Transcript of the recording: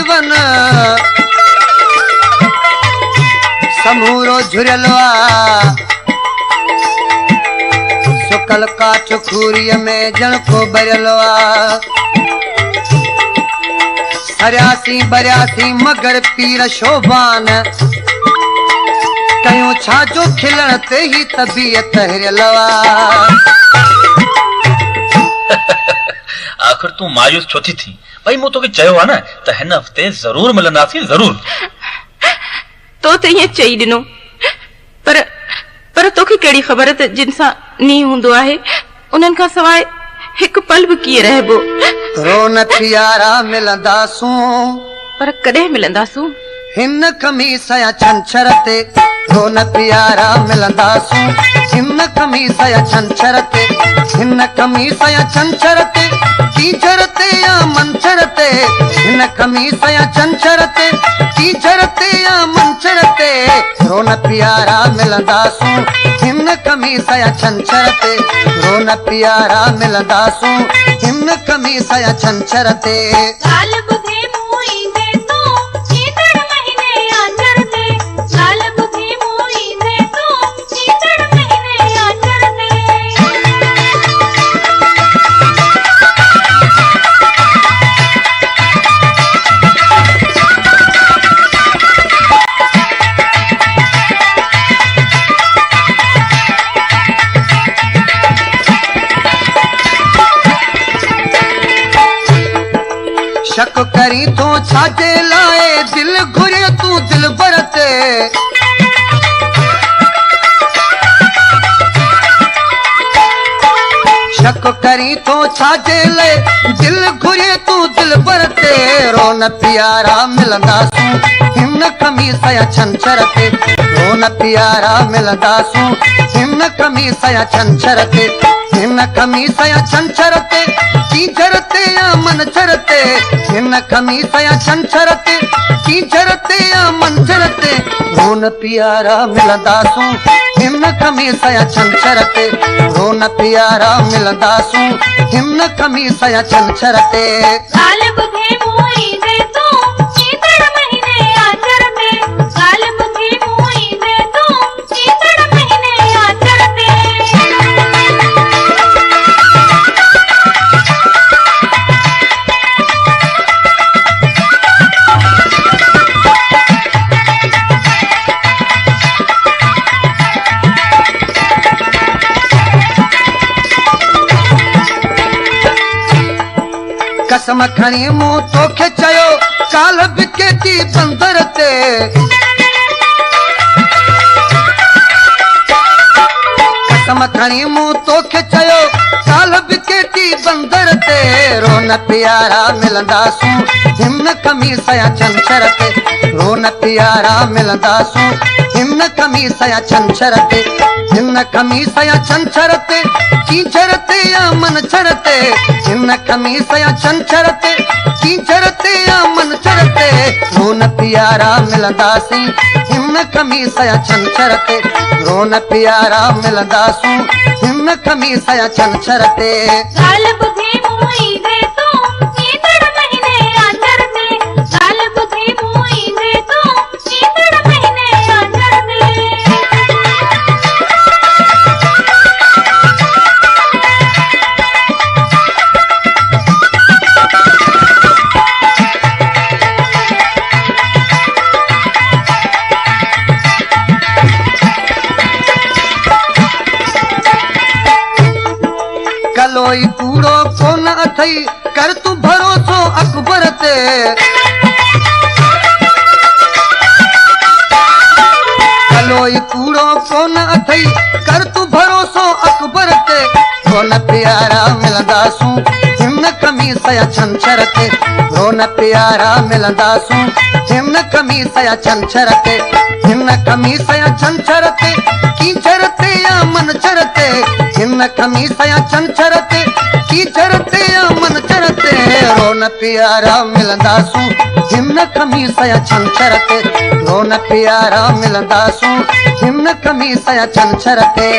जीवन समूरो झुरलवा सुकल का चुखूरिय में जन को बरलवा हरियासी बरियासी मगर पीर शोभान कयूं छाजो खिलण ते ही तबीयत हिरलवा। आखिर तू मायूस छो थी भाई मु तोखे चयो आ न त हिन हफ्ते जरूर मिलंदासीं जरूर। तो त ईअं चई ॾिनो पर तोखे कहिड़ी ख़बर त जिन सां नींहुं हूंदो आहे उन्हनि खां सवाइ हिकु पल बि कीअं रहबो। रोन प्यारा मिलंदासूं पर कॾहिं मिलंदासूं? हिन खमीस या छंछर ते रोन प्यारा मिलंदासूं हिन खमीस या छंछर ते हिन खमीस या छंछर ते टीचर ते या मंचर ते हिन खमीस या छंछर ते टीचर ते या मंचर ते रोन प्यारा मिलंदासूं हिन खमीस या छंछर ते रोन प्यारा मिलंदासूं हिन खमीस या छंछर ते। शक करी तो छाजे लाए दिल घुरे तू दिल बरते शक करी तो छाजे ले दिल घुरे तू दिल बरते रोन प्यारा मिलंदासूं हिन खमीस या छंछर ते रोन प्यारा मिलंदासूं हिन खमीस या छंछर ते हिन खमीस या छंछर ते टीचर ते या मंचर ते हिन खमीस या छंछर ते टीचर ते या मंचर ते रोन प्यारा मिलंदासूं हिन खमीस या छंछर ते रोन प्यारा मिलंदासूं हिन खमीस या छंछर ते। कसम खणी मूं तोखे चयो काल बिके थी बंदर ते कसम खणी मूं तोखे चयो काल बिके थी बंदर ते रोन प्यारा मिलंदासूं हिन खमीस या छंछर ते रोन प्यारा मिलंदासूं हिन खमीस या छंछर ते हिन खमीस या छंछर ते टीचर ते या मंचर ते हिन खमीस या छंछर ते टीचर ते या मंचर ते रोन प्यारा मिलंदासीं हिन खमीस या छंछर ते रोन प्यारा मिलंदासूं हिन खमीस या छंछर ते। कलोई कूड़ो कोन अथई कर तू भरोसो अकबर ते कलोई कूड़ो कोन अथई कर तू भरोसो अकबर ते रोन प्यारा मिलंदासूं हिन खमीस या छंछर ते रोन प्यारा मिलंदासूं हिन खमीस या छंछर ते हिन खमीस या छंछर ते टीचर ते या मंचर ते हिन खमीस या छंछर ते टीचर ते या मंचर ते रोन प्यारा मिलंदासूं हिन खमीस या छंछर ते रोन प्यारा मिलंदासूं हिन खमीस या छंछर ते।